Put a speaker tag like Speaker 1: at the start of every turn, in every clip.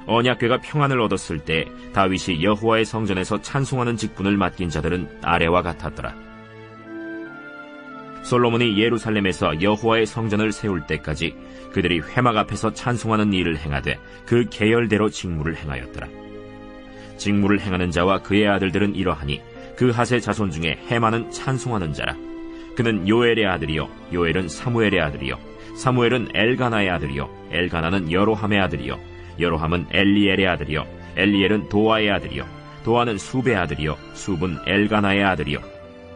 Speaker 1: 언약궤가 평안을 얻었을 때 다윗이 여호와의 성전에서 찬송하는 직분을 맡긴 자들은 아래와 같았더라. 솔로몬이 예루살렘에서 여호와의 성전을 세울 때까지 그들이 회막 앞에서 찬송하는 일을 행하되 그 계열대로 직무를 행하였더라. 직무를 행하는 자와 그의 아들들은 이러하니 그 핫의 자손 중에 헤만은 찬송하는 자라. 그는 요엘의 아들이요 요엘은 사무엘의 아들이요 사무엘은 엘가나의 아들이요 엘가나는 여로함의 아들이요 여로함은 엘리엘의 아들이요 엘리엘은 도아의 아들이요 도아는 숲의 아들이요 숲은 엘가나의 아들이요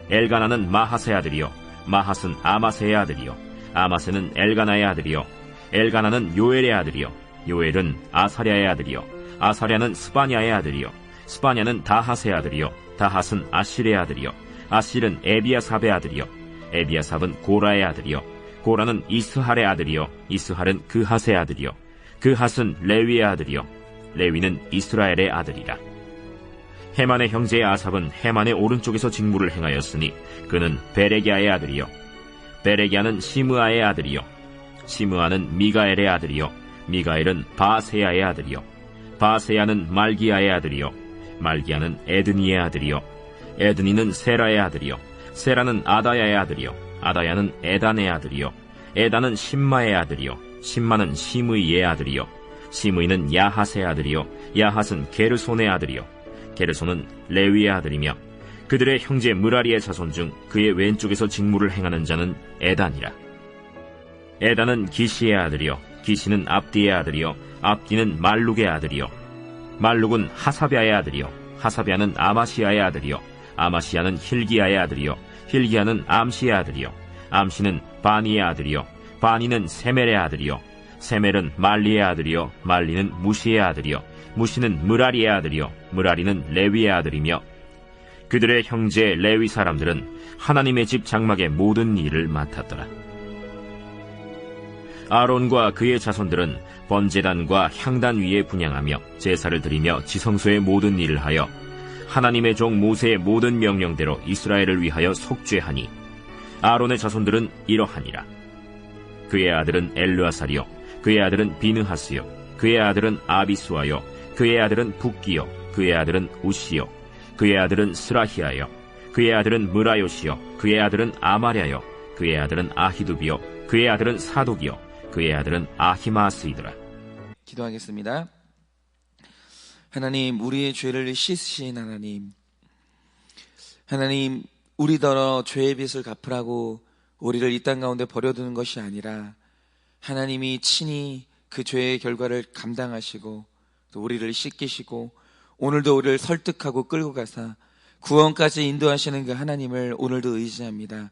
Speaker 1: 엘가나는 마하스의 아들이요 마하스는 아마세의 아들이요 아마세는 엘가나의 아들이요 엘가나는 요엘의 아들이요 요엘은 아사랴의 아들이요 아사랴는 스바냐의 아들이요 스바냐는 다핫의 아들이요 다핫은 아실의 아들이요 아실은 에비아삽의 아들이요 에비아삽은 고라의 아들이요 고라는 이스할의 아들이요 이스할은 그핫의 아들이요 그핫은 레위의 아들이요 레위는 이스라엘의 아들이라. 헤만의 형제 아삽은 헤만의 오른쪽에서 직무를 행하였으니 그는 베레기아의 아들이요 베레기아는 시므아의 아들이요 시므아는 미가엘의 아들이요 미가엘은 바세야의 아들이요 바세야는 말기야의 아들이요 말기야는 에드니의 아들이요 에드니는 세라의 아들이요 세라는 아다야의 아들이요 아다야는 에단의 아들이요 에단은 심마의 아들이요 심마는 시므이의 아들이요 시므이는 야핫의 아들이요 야핫은 게르손의 아들이요 게르손은 레위의 아들이며 그들의 형제 무라리의 자손 중 그의 왼쪽에서 직무를 행하는 자는 에단이라. 에단은 기시의 아들이요 기시는 압디의 아들이요 압디는 말룩의 아들이요 말룩은 하사비아의 아들이요 하사비아는 아마시아의 아들이요 아마시아는 힐기야의 아들이요 힐기야는 암시의 아들이요 암시는 바니의 아들이요 바니는 세멜의 아들이요 세멜은 말리의 아들이요 말리는 무시의 아들이요 무시는 무라리의 아들이요 무라리는 레위의 아들이며 그들의 형제 레위 사람들은 하나님의 집 장막의 모든 일을 맡았더라. 아론과 그의 자손들은 번제단과 향단 위에 분향하며 제사를 드리며 지성소의 모든 일을 하여 하나님의 종 모세의 모든 명령대로 이스라엘을 위하여 속죄하니 아론의 자손들은 이러하니라. 그의 아들은 엘르아살이요 그의 아들은 비느하스요 그의 아들은 아비수아요 그의 아들은 붓기요 그의 아들은 우시요 그의 아들은 스라히아요 그의 아들은 무라요시요 그의 아들은 아마랴요 그의 아들은 아히두비요 그의 아들은 사독이요 그의 아들은 아히마스이더라.
Speaker 2: 기도하겠습니다. 하나님, 우리의 죄를 씻으신 하나님, 하나님, 우리더러 죄의 빚을 갚으라고 우리를 이 땅 가운데 버려두는 것이 아니라 하나님이 친히 그 죄의 결과를 감당하시고 또 우리를 씻기시고 오늘도 우리를 설득하고 끌고 가사 구원까지 인도하시는 그 하나님을 오늘도 의지합니다.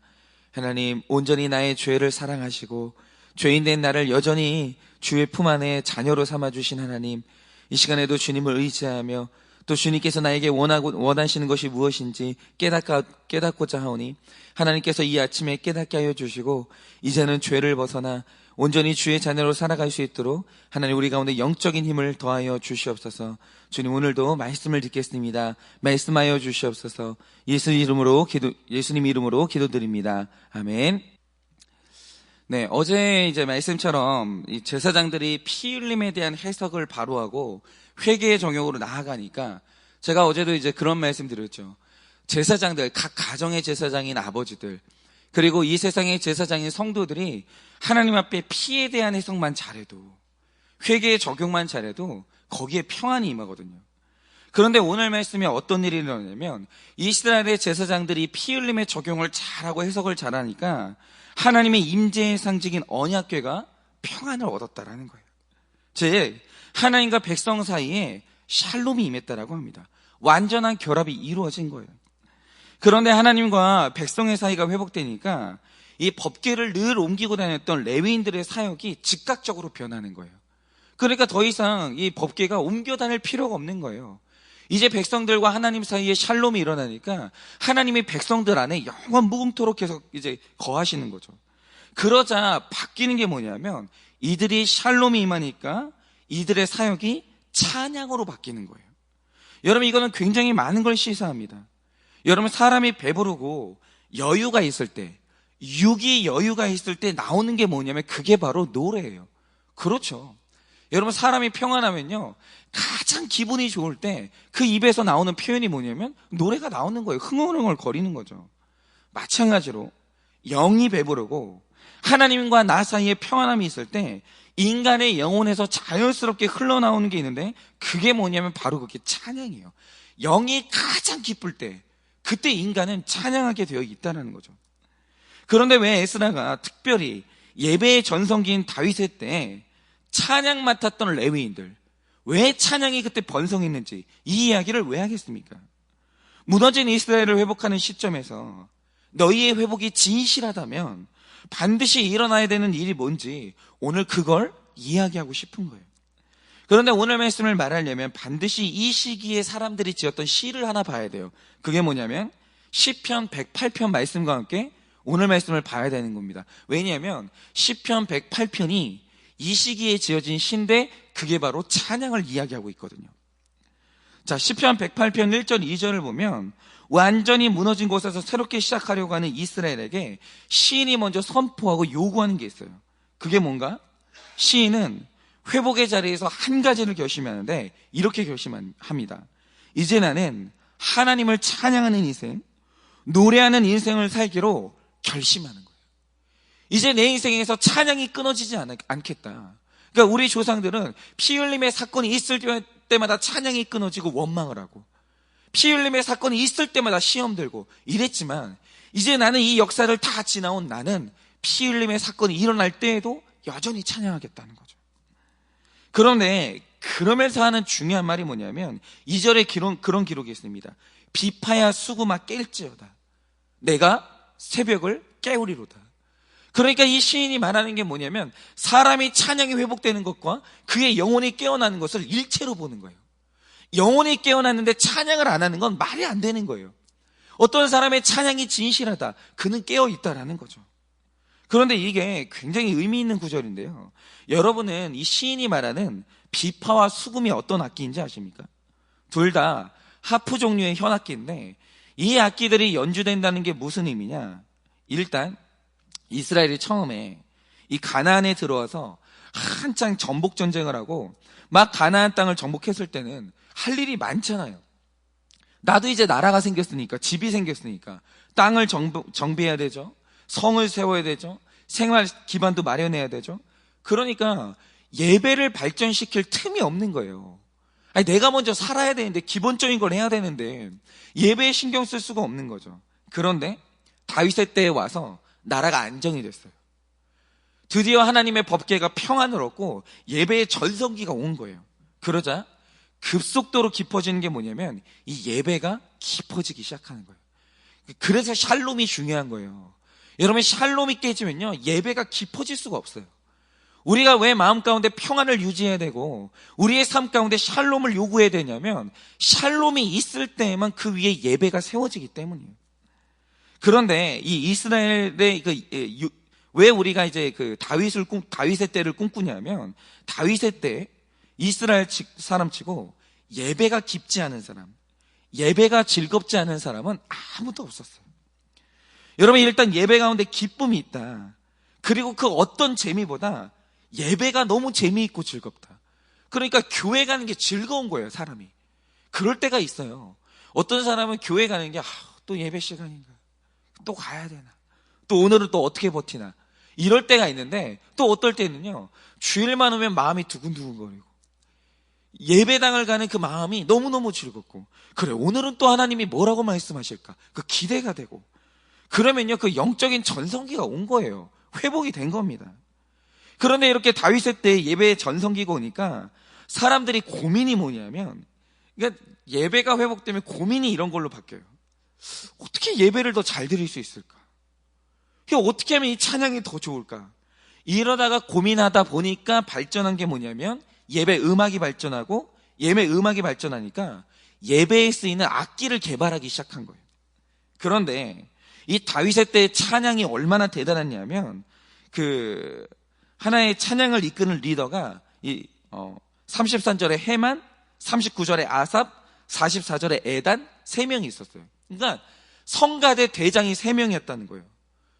Speaker 2: 하나님, 온전히 나의 죄를 사랑하시고 죄인된 나를 여전히 주의 품 안에 자녀로 삼아주신 하나님, 이 시간에도 주님을 의지하며 또 주님께서 나에게 원하시는 것이 무엇인지 깨닫고자 하오니 하나님께서 이 아침에 깨닫게 하여 주시고 이제는 죄를 벗어나 온전히 주의 자녀로 살아갈 수 있도록 하나님 우리 가운데 영적인 힘을 더하여 주시옵소서. 주님, 오늘도 말씀을 듣겠습니다. 말씀하여 주시옵소서. 예수님 이름으로 기도드립니다. 아멘. 네, 어제 이제 말씀처럼 이 제사장들이 피 흘림에 대한 해석을 바로하고 회개의 정욕으로 나아가니까 제가 어제도 이제 그런 말씀 드렸죠. 제사장들, 각 가정의 제사장인 아버지들, 그리고 이 세상의 제사장인 성도들이 하나님 앞에 피에 대한 해석만 잘해도, 회개의 적용만 잘해도 거기에 평안이 임하거든요. 그런데 오늘 말씀에 어떤 일이 일어나냐면 이스라엘의 제사장들이 피 흘림의 적용을 잘하고 해석을 잘하니까 하나님의 임재의 상징인 언약궤가 평안을 얻었다라는 거예요. 즉 하나님과 백성 사이에 샬롬이 임했다라고 합니다. 완전한 결합이 이루어진 거예요. 그런데 하나님과 백성의 사이가 회복되니까 이 법궤를 늘 옮기고 다녔던 레위인들의 사역이 즉각적으로 변하는 거예요. 그러니까 더 이상 이 법궤가 옮겨 다닐 필요가 없는 거예요. 이제 백성들과 하나님 사이에 샬롬이 일어나니까 하나님이 백성들 안에 영원 무궁토록 계속 이제 거하시는 거죠. 그러자 바뀌는 게 뭐냐면 이들이 샬롬이 임하니까 이들의 사역이 찬양으로 바뀌는 거예요. 여러분, 이거는 굉장히 많은 걸 시사합니다. 여러분, 사람이 배부르고 여유가 있을 때, 육이 여유가 있을 때 나오는 게 뭐냐면 그게 바로 노래예요. 그렇죠. 여러분, 사람이 평안하면요, 가장 기분이 좋을 때 그 입에서 나오는 표현이 뭐냐면 노래가 나오는 거예요. 흥얼흥얼 거리는 거죠. 마찬가지로 영이 배부르고 하나님과 나 사이에 평안함이 있을 때 인간의 영혼에서 자연스럽게 흘러나오는 게 있는데, 그게 뭐냐면 바로 그게 찬양이에요. 영이 가장 기쁠 때, 그때 인간은 찬양하게 되어 있다는 거죠. 그런데 왜 에스라가 특별히 예배의 전성기인 다윗의 때 찬양 맡았던 레위인들, 왜 찬양이 그때 번성했는지 이 이야기를 왜 하겠습니까? 무너진 이스라엘을 회복하는 시점에서 너희의 회복이 진실하다면 반드시 일어나야 되는 일이 뭔지 오늘 그걸 이야기하고 싶은 거예요. 그런데 오늘 말씀을 말하려면 반드시 이 시기에 사람들이 지었던 시를 하나 봐야 돼요. 그게 뭐냐면 시편 108편 말씀과 함께 오늘 말씀을 봐야 되는 겁니다. 왜냐하면 시편 108편이 이 시기에 지어진 시인데 그게 바로 찬양을 이야기하고 있거든요. 자, 시편 108편 1절 2절을 보면 완전히 무너진 곳에서 새롭게 시작하려고 하는 이스라엘에게 시인이 먼저 선포하고 요구하는 게 있어요. 그게 뭔가? 시인은 회복의 자리에서 한 가지를 결심하는데 이렇게 결심합니다. 이제 나는 하나님을 찬양하는 인생, 노래하는 인생을 살기로 결심하는 거예요. 이제 내 인생에서 찬양이 끊어지지 않겠다. 그러니까 우리 조상들은 피 흘림의 사건이 있을 때마다 찬양이 끊어지고 원망을 하고, 피 흘림의 사건이 있을 때마다 시험 들고 이랬지만, 이제 나는 이 역사를 다 지나온 나는 피 흘림의 사건이 일어날 때에도 여전히 찬양하겠다는 거죠. 그런데 그러면서 하는 중요한 말이 뭐냐면 2절에 그런 기록이 있습니다. 비파야 수구마 깰지어다, 내가 새벽을 깨우리로다. 그러니까 이 시인이 말하는 게 뭐냐면 사람이 찬양이 회복되는 것과 그의 영혼이 깨어나는 것을 일체로 보는 거예요. 영혼이 깨어났는데 찬양을 안 하는 건 말이 안 되는 거예요. 어떤 사람의 찬양이 진실하다, 그는 깨어있다라는 거죠. 그런데 이게 굉장히 의미 있는 구절인데요, 여러분은 이 시인이 말하는 비파와 수금이 어떤 악기인지 아십니까? 둘 다 하프 종류의 현악기인데 이 악기들이 연주된다는 게 무슨 의미냐? 일단 이스라엘이 처음에 이 가나안에 들어와서 한창 정복 전쟁을 하고 막 가나안 땅을 정복했을 때는 할 일이 많잖아요. 나도 이제 나라가 생겼으니까, 집이 생겼으니까 땅을 정비해야 되죠. 성을 세워야 되죠. 생활 기반도 마련해야 되죠. 그러니까 예배를 발전시킬 틈이 없는 거예요. 아니, 내가 먼저 살아야 되는데, 기본적인 걸 해야 되는데 예배에 신경 쓸 수가 없는 거죠. 그런데 다윗의 때에 와서 나라가 안정이 됐어요. 드디어 하나님의 법궤가 평안을 얻고 예배의 전성기가 온 거예요. 그러자 급속도로 깊어지는 게 뭐냐면 이 예배가 깊어지기 시작하는 거예요. 그래서 샬롬이 중요한 거예요. 여러분, 샬롬이 깨지면요 예배가 깊어질 수가 없어요. 우리가 왜 마음 가운데 평안을 유지해야 되고 우리의 삶 가운데 샬롬을 요구해야 되냐면 샬롬이 있을 때에만 그 위에 예배가 세워지기 때문이에요. 그런데 이 이스라엘의 왜 우리가 이제 다윗의 때를 꿈꾸냐면 다윗의 때 이스라엘 사람치고 예배가 깊지 않은 사람, 예배가 즐겁지 않은 사람은 아무도 없었어요. 여러분, 일단 예배 가운데 기쁨이 있다. 그리고 그 어떤 재미보다 예배가 너무 재미있고 즐겁다. 그러니까 교회 가는 게 즐거운 거예요, 사람이. 그럴 때가 있어요. 어떤 사람은 교회 가는 게 또 예배 시간인가, 또 가야 되나, 또 오늘은 또 어떻게 버티나, 이럴 때가 있는데 또 어떨 때는요 주일만 오면 마음이 두근두근거리고 예배당을 가는 그 마음이 너무너무 즐겁고, 그래 오늘은 또 하나님이 뭐라고 말씀하실까, 그 기대가 되고, 그러면요 그 영적인 전성기가 온 거예요. 회복이 된 겁니다. 그런데 이렇게 다윗의 때 예배의 전성기가 오니까 사람들이 고민이 뭐냐면, 그러니까 예배가 회복되면 고민이 이런 걸로 바뀌어요. 어떻게 예배를 더 잘 드릴 수 있을까? 어떻게 하면 이 찬양이 더 좋을까? 이러다가 고민하다 보니까 발전한 게 뭐냐면 예배 음악이 발전하고, 예배 음악이 발전하니까 예배에 쓰이는 악기를 개발하기 시작한 거예요. 그런데 이 다윗의 때 찬양이 얼마나 대단했냐면 하나의 찬양을 이끄는 리더가 33절에 헤만, 39절에 아삽, 44절에 에단 3명이 있었어요. 그러니까 성가대 대장이 3명이었다는 거예요.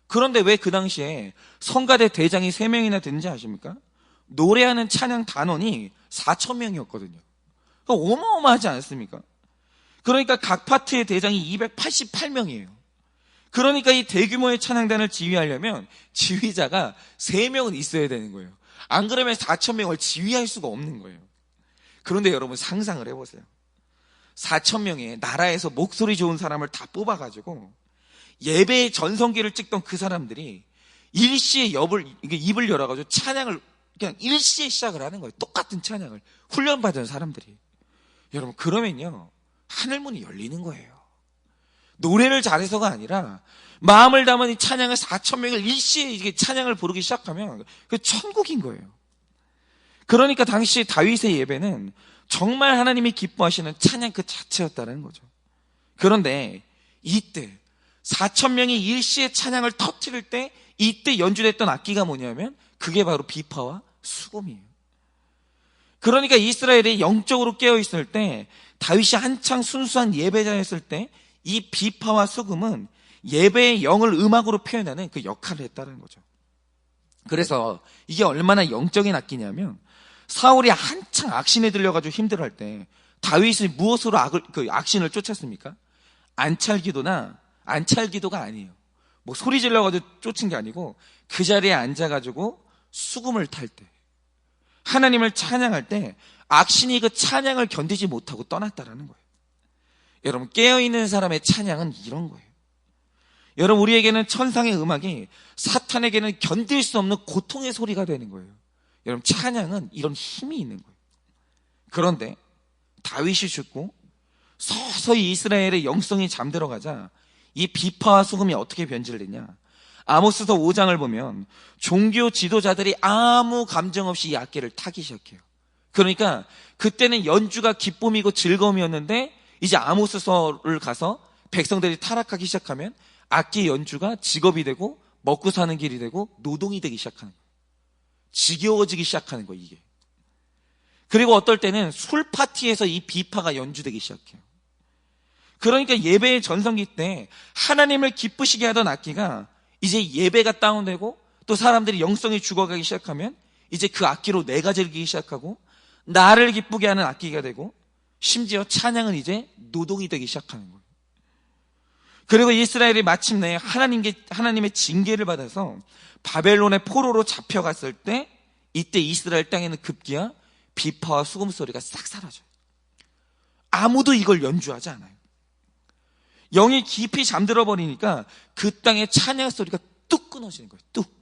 Speaker 2: 그런데 왜 그 당시에 성가대 대장이 3명이나 되는지 아십니까? 노래하는 찬양 단원이 4,000명이었거든요. 어마어마하지 않습니까? 그러니까 각 파트의 대장이 288명이에요. 그러니까 이 대규모의 찬양단을 지휘하려면 지휘자가 3명은 있어야 되는 거예요. 안 그러면 4,000명을 지휘할 수가 없는 거예요. 그런데 여러분 상상을 해보세요. 4,000명의 나라에서 목소리 좋은 사람을 다 뽑아가지고 예배의 전성기를 찍던 그 사람들이 일시에 입을 열어가지고 찬양을 그냥 일시에 시작을 하는 거예요. 똑같은 찬양을 훈련받은 사람들이. 여러분 그러면요 하늘문이 열리는 거예요. 노래를 잘해서가 아니라 마음을 담은 이 찬양을 4,000명을 일시에 이게 찬양을 부르기 시작하면 그 천국인 거예요. 그러니까 당시 다윗의 예배는 정말 하나님이 기뻐하시는 찬양 그 자체였다는 거죠. 그런데 이때 4,000명이 일시에 찬양을 터뜨릴 때 이때 연주됐던 악기가 뭐냐면 그게 바로 비파와 수금이에요. 그러니까 이스라엘이 영적으로 깨어있을 때 다윗이 한창 순수한 예배자였을 때 이 비파와 수금은 예배의 영을 음악으로 표현하는 그 역할을 했다는 거죠. 그래서 이게 얼마나 영적인 악기냐면 사울이 한창 악신에 들려가지고 힘들어할 때 다윗이 무엇으로 악신을 쫓았습니까? 안찰기도가 아니에요. 뭐 소리 질러가지고 쫓은 게 아니고 그 자리에 앉아가지고 수금을 탈 때 하나님을 찬양할 때 악신이 그 찬양을 견디지 못하고 떠났다라는 거예요. 여러분 깨어있는 사람의 찬양은 이런 거예요. 여러분 우리에게는 천상의 음악이 사탄에게는 견딜 수 없는 고통의 소리가 되는 거예요. 여러분 찬양은 이런 힘이 있는 거예요. 그런데 다윗이 죽고 서서히 이스라엘의 영성이 잠들어가자 이 비파와 수금이 어떻게 변질됐냐? 아모스서 5장을 보면 종교 지도자들이 아무 감정 없이 이 악기를 타기 시작해요. 그러니까 그때는 연주가 기쁨이고 즐거움이었는데 이제 아모스서를 가서 백성들이 타락하기 시작하면 악기 연주가 직업이 되고 먹고 사는 길이 되고 노동이 되기 시작하는 거예요. 지겨워지기 시작하는 거예요, 이게. 그리고 어떨 때는 술 파티에서 이 비파가 연주되기 시작해요. 그러니까 예배의 전성기 때 하나님을 기쁘시게 하던 악기가 이제 예배가 다운되고 또 사람들이 영성이 죽어가기 시작하면 이제 그 악기로 내가 즐기기 시작하고 나를 기쁘게 하는 악기가 되고 심지어 찬양은 이제 노동이 되기 시작하는 거예요. 그리고 이스라엘이 마침내 하나님의 징계를 받아서 바벨론의 포로로 잡혀갔을 때 이때 이스라엘 땅에는 급기야 비파와 수금 소리가 싹 사라져요. 아무도 이걸 연주하지 않아요. 영이 깊이 잠들어 버리니까 그 땅의 찬양 소리가 뚝 끊어지는 거예요. 뚝.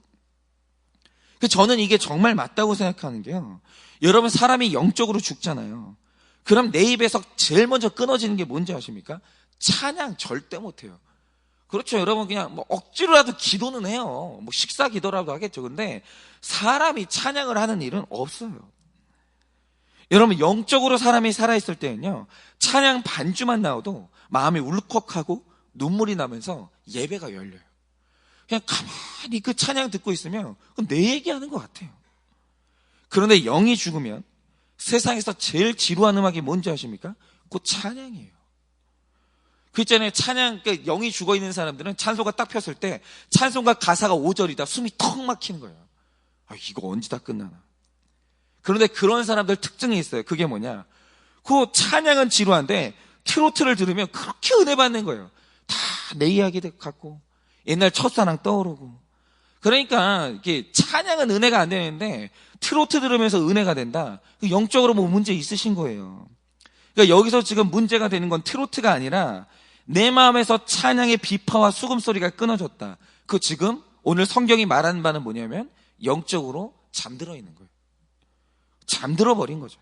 Speaker 2: 저는 이게 정말 맞다고 생각하는 게요. 여러분 사람이 영적으로 죽잖아요. 그럼 내 입에서 제일 먼저 끊어지는 게 뭔지 아십니까? 찬양 절대 못해요. 그렇죠. 여러분 그냥 뭐 억지로라도 기도는 해요. 뭐 식사 기도라도 하겠죠. 근데 사람이 찬양을 하는 일은 없어요. 여러분 영적으로 사람이 살아있을 때는요. 찬양 반주만 나와도 마음이 울컥하고 눈물이 나면서 예배가 열려요. 그냥 가만히 그 찬양 듣고 있으면 그건 내 얘기하는 것 같아요. 그런데 영이 죽으면 세상에서 제일 지루한 음악이 뭔지 아십니까? 그 찬양이에요. 그 있잖아요. 찬양, 그러니까 영이 죽어 있는 사람들은 찬송가 딱 폈을 때 찬송가 가사가 5절이다. 숨이 턱 막히는 거예요. 아, 이거 언제 다 끝나나. 그런데 그런 사람들 특징이 있어요. 그게 뭐냐? 그 찬양은 지루한데 트로트를 들으면 그렇게 은혜 받는 거예요. 다 내 이야기 같고 옛날 첫사랑 떠오르고. 그러니까 이게 찬양은 은혜가 안 되는데 트로트 들으면서 은혜가 된다. 영적으로 뭐 문제 있으신 거예요. 그러니까 여기서 지금 문제가 되는 건 트로트가 아니라 내 마음에서 찬양의 비파와 수금 소리가 끊어졌다. 그 지금 오늘 성경이 말하는 바는 뭐냐면 영적으로 잠들어 있는 거예요. 잠들어 버린 거죠.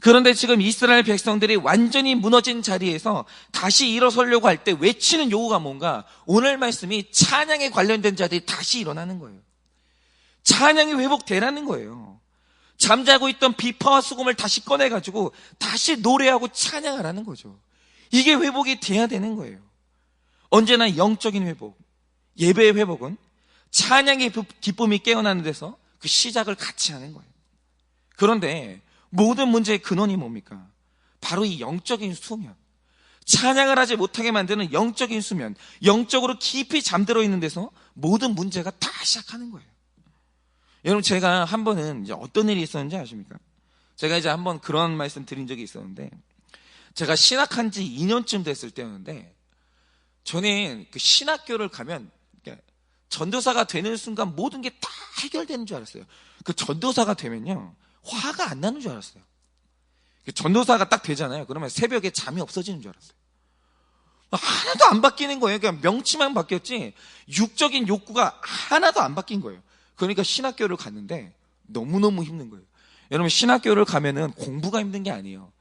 Speaker 2: 그런데 지금 이스라엘 백성들이 완전히 무너진 자리에서 다시 일어서려고 할 때 외치는 요구가 뭔가? 오늘 말씀이 찬양에 관련된 자들이 다시 일어나는 거예요. 찬양이 회복되라는 거예요. 잠자고 있던 비파와 수금을 다시 꺼내가지고 다시 노래하고 찬양하라는 거죠. 이게 회복이 돼야 되는 거예요. 언제나 영적인 회복, 예배의 회복은 찬양의 기쁨이 깨어나는 데서 그 시작을 같이 하는 거예요. 그런데 모든 문제의 근원이 뭡니까? 바로 이 영적인 수면. 찬양을 하지 못하게 만드는 영적인 수면, 영적으로 깊이 잠들어 있는 데서 모든 문제가 다 시작하는 거예요. 여러분, 제가 한 번은 이제 어떤 일이 있었는지 아십니까? 제가 이제 한 번 그런 말씀 드린 적이 있었는데, 제가 신학한 지 2년쯤 됐을 때였는데, 저는 그 신학교를 가면 전도사가 되는 순간 모든 게 다 해결되는 줄 알았어요. 그 전도사가 되면요, 화가 안 나는 줄 알았어요. 전도사가 딱 되잖아요. 그러면 새벽에 잠이 없어지는 줄 알았어요. 하나도 안 바뀌는 거예요. 그냥 명치만 바뀌었지 육적인 욕구가 하나도 안 바뀐 거예요. 그러니까 신학교를 갔는데 너무너무 힘든 거예요. 여러분, 신학교를 가면은 공부가 힘든 게 아니에요.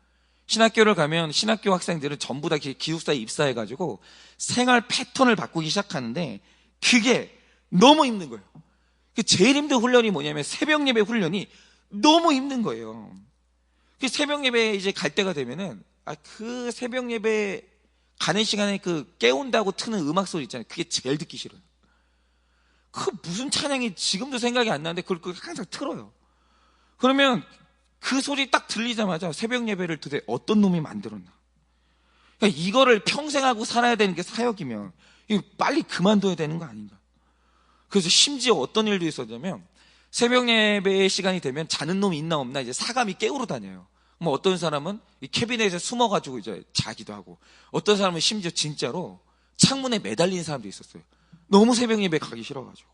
Speaker 2: 신학교를 가면 신학교 학생들은 전부 다 기숙사에 입사해가지고 생활 패턴을 바꾸기 시작하는데 그게 너무 힘든 거예요. 제일 힘든 훈련이 뭐냐면 새벽 예배 훈련이 너무 힘든 거예요. 새벽 예배 이제 갈 때가 되면은 그 새벽 예배 가는 시간에 그 깨운다고 트는 음악 소리 있잖아요. 그게 제일 듣기 싫어요. 그 무슨 찬양이 지금도 생각이 안 나는데 그걸 항상 틀어요. 그러면 그 소리 딱 들리자마자 새벽 예배를 도대체 어떤 놈이 만들었나. 그러니까 이거를 평생 하고 살아야 되는 게 사역이면 이거 빨리 그만둬야 되는 거 아닌가. 그래서 심지어 어떤 일도 있었냐면 새벽 예배 시간이 되면 자는 놈이 있나 없나 이제 사감이 깨우러 다녀요. 뭐 어떤 사람은 이 캐비넷에 숨어가지고 이제 자기도 하고, 어떤 사람은 심지어 진짜로 창문에 매달린 사람도 있었어요. 너무 새벽 예배 가기 싫어가지고.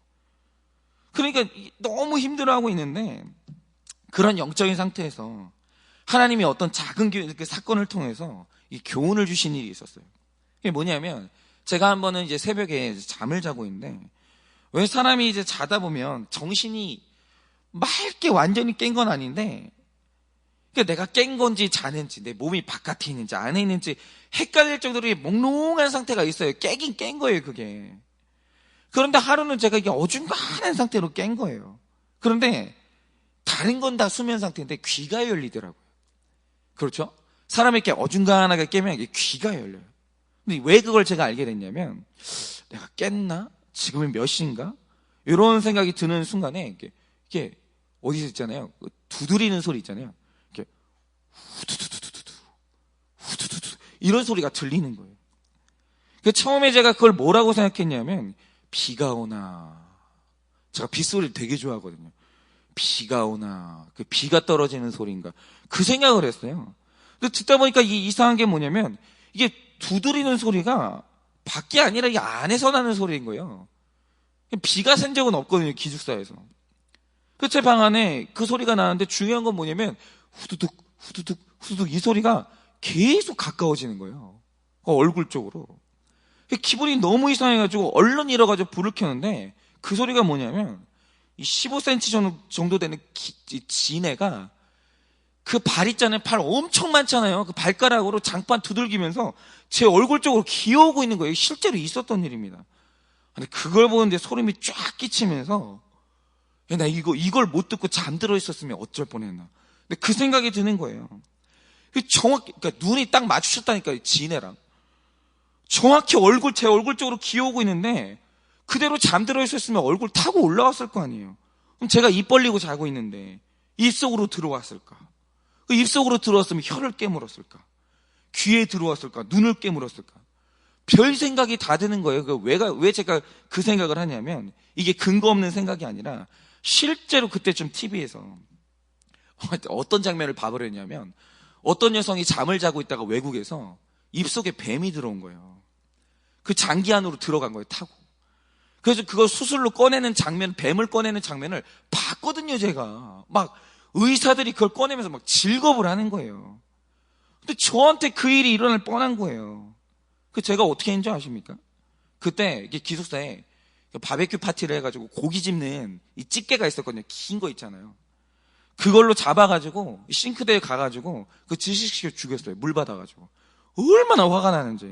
Speaker 2: 그러니까 너무 힘들어하고 있는데, 그런 영적인 상태에서 하나님이 어떤 작은 사건을 통해서 이 교훈을 주신 일이 있었어요. 그게 뭐냐면, 제가 한 번은 이제 새벽에 잠을 자고 있는데, 왜 사람이 이제 자다 보면 정신이 맑게 완전히 깬 건 아닌데, 내가 깬 건지 자는지, 내 몸이 바깥에 있는지 안에 있는지 헷갈릴 정도로 몽롱한 상태가 있어요. 깨긴 깬 거예요, 그게. 그런데 하루는 제가 이게 어중간한 상태로 깬 거예요. 그런데 다른 건 다 수면 상태인데 귀가 열리더라고요. 그렇죠? 사람이 이렇게 어중간하게 깨면 이게 귀가 열려요. 근데 왜 그걸 제가 알게 됐냐면, 내가 깼나? 지금은 몇 시인가? 이런 생각이 드는 순간에 이게 어디서 있잖아요. 두드리는 소리 있잖아요. 후두두두두두, 후두두두, 이런 소리가 들리는 거예요. 처음에 제가 그걸 뭐라고 생각했냐면, 비가 오나. 제가 빗소리를 되게 좋아하거든요. 비가 오나, 그 비가 떨어지는 소리인가. 그 생각을 했어요. 근데 듣다 보니까 이상한 게 뭐냐면, 이게 두드리는 소리가 밖이 아니라 이 안에서 나는 소리인 거예요. 비가 샌 적은 없거든요, 기숙사에서. 제 방 안에 그 소리가 나는데 중요한 건 뭐냐면, 후두둑, 후두둑, 후두둑 이 소리가 계속 가까워지는 거예요. 얼굴 쪽으로. 기분이 너무 이상해가지고 얼른 일어가지고 불을 켜는데, 그 소리가 뭐냐면 이 15cm 정도 되는 지네가, 그 발 있잖아요. 발 엄청 많잖아요. 그 발가락으로 장판 두들기면서 제 얼굴 쪽으로 기어오고 있는 거예요. 실제로 있었던 일입니다. 근데 그걸 보는데 소름이 쫙 끼치면서, 나 이걸 못 듣고 잠들어 있었으면 어쩔 뻔했나. 근데 그 생각이 드는 거예요. 정확히, 그러니까 눈이 딱 마주쳤다니까요, 지네랑. 정확히 제 얼굴 쪽으로 기어오고 있는데, 그대로 잠들어 있었으면 얼굴 타고 올라왔을 거 아니에요. 그럼 제가 입 벌리고 자고 있는데, 입속으로 들어왔을까? 그 입속으로 들어왔으면 혀를 깨물었을까? 귀에 들어왔을까? 눈을 깨물었을까? 별 생각이 다 드는 거예요. 왜 제가 그 생각을 하냐면, 이게 근거 없는 생각이 아니라, 실제로 그때쯤 TV에서 어떤 장면을 봐버렸냐면, 어떤 여성이 잠을 자고 있다가 외국에서 입속에 뱀이 들어온 거예요. 그 장기 안으로 들어간 거예요, 타고. 그래서 그걸 수술로 꺼내는 장면, 뱀을 꺼내는 장면을 봤거든요, 제가. 막 의사들이 그걸 꺼내면서 막 질겁을 하는 거예요. 근데 저한테 그 일이 일어날 뻔한 거예요. 제가 어떻게 했는지 아십니까? 그때 이게 기숙사에 바베큐 파티를 해가지고 고기 집는 이 집게가 있었거든요. 긴 거 있잖아요. 그걸로 잡아가지고 싱크대에 가가지고 그 질식시켜 죽였어요. 물 받아가지고. 얼마나 화가 나는지.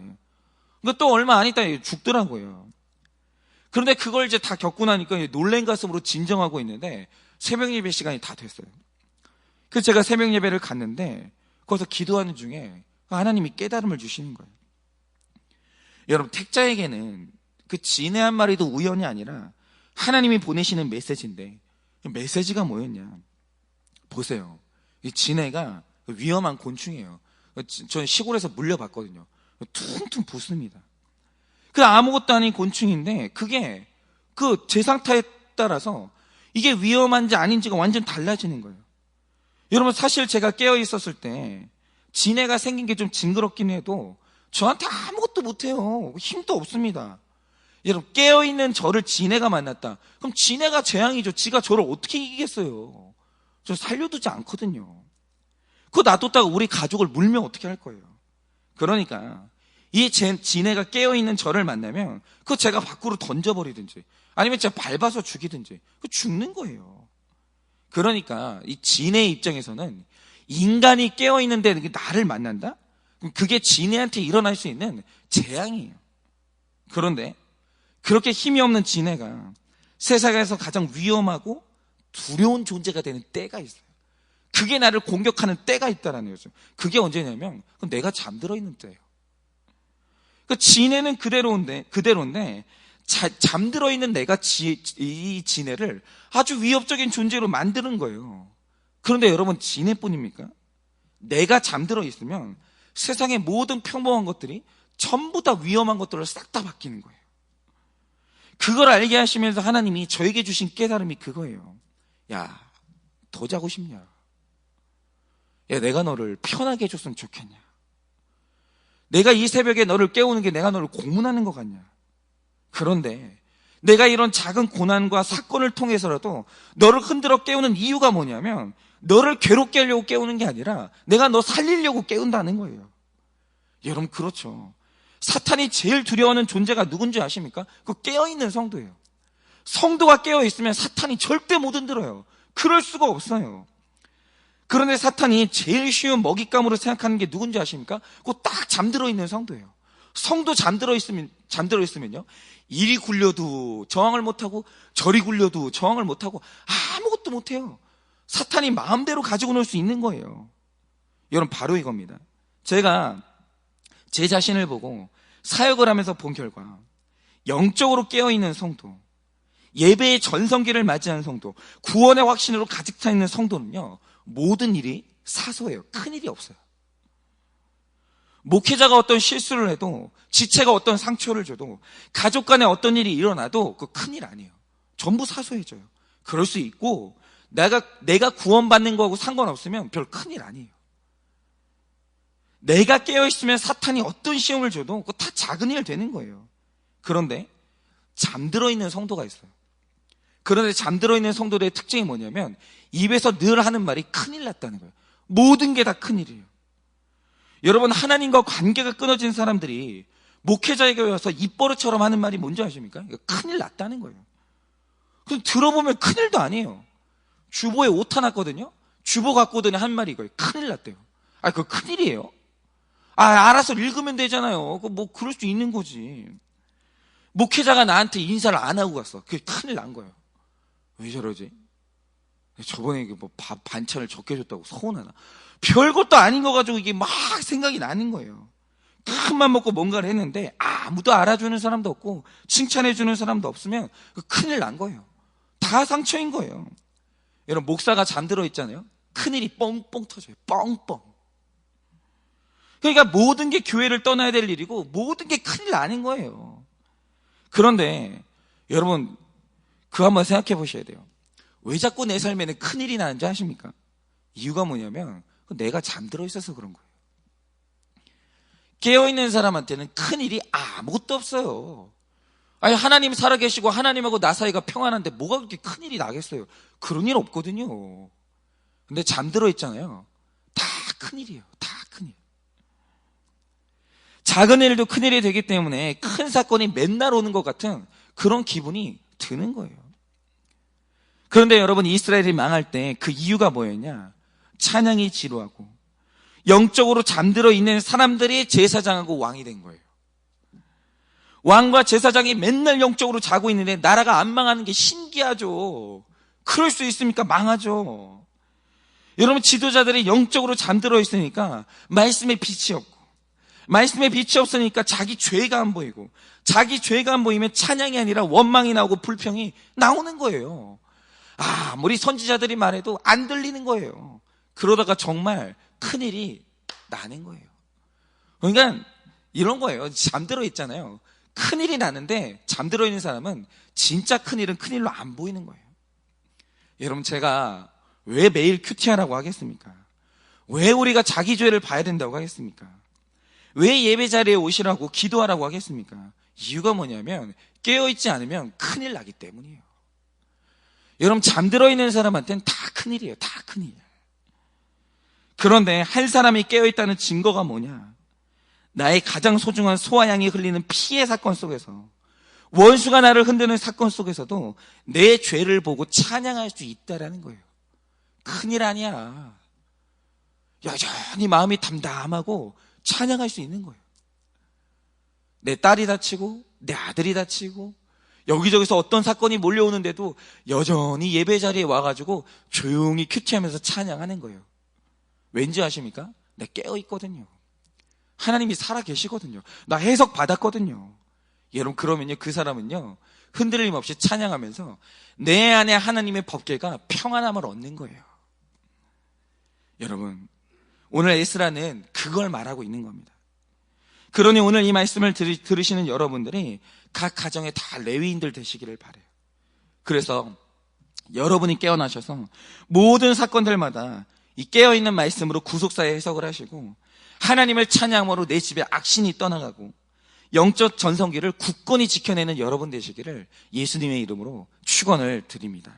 Speaker 2: 그러니까 또 얼마 안 있다 죽더라고요. 그런데 그걸 이제 다 겪고 나니까 놀란 가슴으로 진정하고 있는데, 새벽 예배 시간이 다 됐어요. 그래서 제가 새벽 예배를 갔는데, 거기서 기도하는 중에 하나님이 깨달음을 주시는 거예요. 여러분, 택자에게는 그 진해 한 마리도 우연이 아니라 하나님이 보내시는 메시지인데, 메시지가 뭐였냐? 보세요. 이 진해가 위험한 곤충이에요. 저는 시골에서 물려봤거든요. 퉁퉁 붓습니다. 그 아무것도 아닌 곤충인데, 그게 그 제 상태에 따라서 이게 위험한지 아닌지가 완전 달라지는 거예요. 여러분, 사실 제가 깨어 있었을 때 지네가 생긴 게 좀 징그럽긴 해도 저한테 아무것도 못해요. 힘도 없습니다. 여러분, 깨어있는 저를 지네가 만났다. 그럼 지네가 재앙이죠. 지가 저를 어떻게 이기겠어요. 저 살려두지 않거든요. 그거 놔뒀다가 우리 가족을 물면 어떻게 할 거예요. 그러니까 이 지네가 깨어있는 저를 만나면 그거 제가 밖으로 던져버리든지 아니면 제가 밟아서 죽이든지 그거 죽는 거예요. 그러니까 이 지네 입장에서는 인간이 깨어있는데 나를 만난다? 그럼 그게 지네한테 일어날 수 있는 재앙이에요. 그런데 그렇게 힘이 없는 지네가 세상에서 가장 위험하고 두려운 존재가 되는 때가 있어요. 그게 나를 공격하는 때가 있다라는 거죠. 그게 언제냐면 그건 내가 잠들어 있는 때예요. 그 지네는 그대로인데 잠들어 있는 내가 이 지네를 아주 위협적인 존재로 만드는 거예요. 그런데 여러분, 지네뿐입니까? 내가 잠들어 있으면 세상의 모든 평범한 것들이 전부 다 위험한 것들로 싹 다 바뀌는 거예요. 그걸 알게 하시면서 하나님이 저에게 주신 깨달음이 그거예요. 야, 더 자고 싶냐? 야, 내가 너를 편하게 해줬으면 좋겠냐? 내가 이 새벽에 너를 깨우는 게 내가 너를 고문하는 것 같냐? 그런데 내가 이런 작은 고난과 사건을 통해서라도 너를 흔들어 깨우는 이유가 뭐냐면 너를 괴롭게 하려고 깨우는 게 아니라 내가 너 살리려고 깨운다는 거예요. 여러분, 그렇죠. 사탄이 제일 두려워하는 존재가 누군지 아십니까? 그 깨어있는 성도예요. 성도가 깨어있으면 사탄이 절대 못 흔들어요. 그럴 수가 없어요. 그런데 사탄이 제일 쉬운 먹잇감으로 생각하는 게 누군지 아십니까? 그거 딱 잠들어 있는 성도예요. 성도 잠들어 있으면요, 이리 굴려도 저항을 못하고 저리 굴려도 저항을 못하고 아무것도 못해요. 사탄이 마음대로 가지고 놀 수 있는 거예요. 여러분, 바로 이겁니다. 제가 제 자신을 보고 사역을 하면서 본 결과, 영적으로 깨어있는 성도, 예배의 전성기를 맞이한 성도, 구원의 확신으로 가득 차 있는 성도는요, 모든 일이 사소해요. 큰일이 없어요. 목회자가 어떤 실수를 해도, 지체가 어떤 상처를 줘도, 가족 간에 어떤 일이 일어나도 그 큰일 아니에요. 전부 사소해져요. 그럴 수 있고, 내가 구원받는 거하고 상관없으면 별 큰일 아니에요. 내가 깨어있으면 사탄이 어떤 시험을 줘도 그거 다 작은 일 되는 거예요. 그런데 잠들어 있는 성도가 있어요. 그런데 잠들어 있는 성도들의 특징이 뭐냐면 입에서 늘 하는 말이 큰일 났다는 거예요. 모든 게 다 큰일이에요. 여러분, 하나님과 관계가 끊어진 사람들이 목회자에게 와서 입버릇처럼 하는 말이 뭔지 아십니까? 큰일 났다는 거예요. 그럼 들어보면 큰일도 아니에요. 주보에 오타 났거든요. 주보 갖고 오더니 한 말이 이거예요. 큰일 났대요. 그거 큰일이에요? 알아서 읽으면 되잖아요. 뭐 그럴 수 있는 거지. 목회자가 나한테 인사를 안 하고 갔어. 그게 큰일 난 거예요. 왜 저러지? 저번에 뭐 밥 반찬을 적게 줬다고 서운하나? 별것도 아닌 거 가지고 이게 막 생각이 나는 거예요. 큰맘 먹고 뭔가를 했는데 아무도 알아주는 사람도 없고 칭찬해주는 사람도 없으면 큰일 난 거예요. 다 상처인 거예요. 여러분, 목사가 잠들어 있잖아요. 큰일이 뻥뻥 터져요. 뻥뻥. 그러니까 모든 게 교회를 떠나야 될 일이고 모든 게 큰일 나는 거예요. 그런데 여러분, 그거 한번 생각해 보셔야 돼요. 왜 자꾸 내 삶에는 큰일이 나는지 아십니까? 이유가 뭐냐면 내가 잠들어 있어서 그런 거예요. 깨어있는 사람한테는 큰일이 아무것도 없어요. 하나님 살아계시고 하나님하고 나 사이가 평안한데 뭐가 그렇게 큰일이 나겠어요? 그런 일 없거든요. 근데 잠들어 있잖아요. 다 큰일이에요. 다 큰일. 작은 일도 큰일이 되기 때문에 큰 사건이 맨날 오는 것 같은 그런 기분이 드는 거예요. 그런데 여러분, 이스라엘이 망할 때 그 이유가 뭐였냐? 찬양이 지루하고 영적으로 잠들어 있는 사람들이 제사장하고 왕이 된 거예요. 왕과 제사장이 맨날 영적으로 자고 있는데 나라가 안 망하는 게 신기하죠. 그럴 수 있습니까? 망하죠. 여러분, 지도자들이 영적으로 잠들어 있으니까 말씀에 빛이 없고, 말씀에 빛이 없으니까 자기 죄가 안 보이고, 자기 죄가 안 보이면 찬양이 아니라 원망이 나오고 불평이 나오는 거예요. 아무리 선지자들이 말해도 안 들리는 거예요. 그러다가 정말 큰일이 나는 거예요. 그러니까 이런 거예요. 잠들어 있잖아요. 큰일이 나는데 잠들어 있는 사람은 진짜 큰일은 큰일로 안 보이는 거예요. 여러분, 제가 왜 매일 큐티하라고 하겠습니까? 왜 우리가 자기 죄를 봐야 된다고 하겠습니까? 왜 예배 자리에 오시라고 기도하라고 하겠습니까? 이유가 뭐냐면 깨어있지 않으면 큰일 나기 때문이에요. 여러분, 잠들어 있는 사람한테는 다 큰일이에요. 다 큰일. 그런데 한 사람이 깨어있다는 증거가 뭐냐? 나의 가장 소중한 소와 양이 흘리는 피의 사건 속에서, 원수가 나를 흔드는 사건 속에서도 내 죄를 보고 찬양할 수 있다라는 거예요. 큰일 아니야. 여전히 마음이 담담하고 찬양할 수 있는 거예요. 내 딸이 다치고 내 아들이 다치고 여기저기서 어떤 사건이 몰려오는데도 여전히 예배 자리에 와가지고 조용히 큐티하면서 찬양하는 거예요. 왠지 아십니까? 나 깨어있거든요. 하나님이 살아계시거든요. 나 해석 받았거든요. 여러분, 그러면요, 그 사람은요, 흔들림 없이 찬양하면서 내 안에 하나님의 법궤가 평안함을 얻는 거예요. 여러분, 오늘 에스라는 그걸 말하고 있는 겁니다. 그러니 오늘 이 말씀을 들으시는 여러분들이 각 가정에 다 레위인들 되시기를 바라요. 그래서 여러분이 깨어나셔서 모든 사건들마다 이 깨어있는 말씀으로 구속사의 해석을 하시고 하나님을 찬양함으로 내 집에 악신이 떠나가고 영적 전성기를 굳건히 지켜내는 여러분 되시기를 예수님의 이름으로 축원을 드립니다.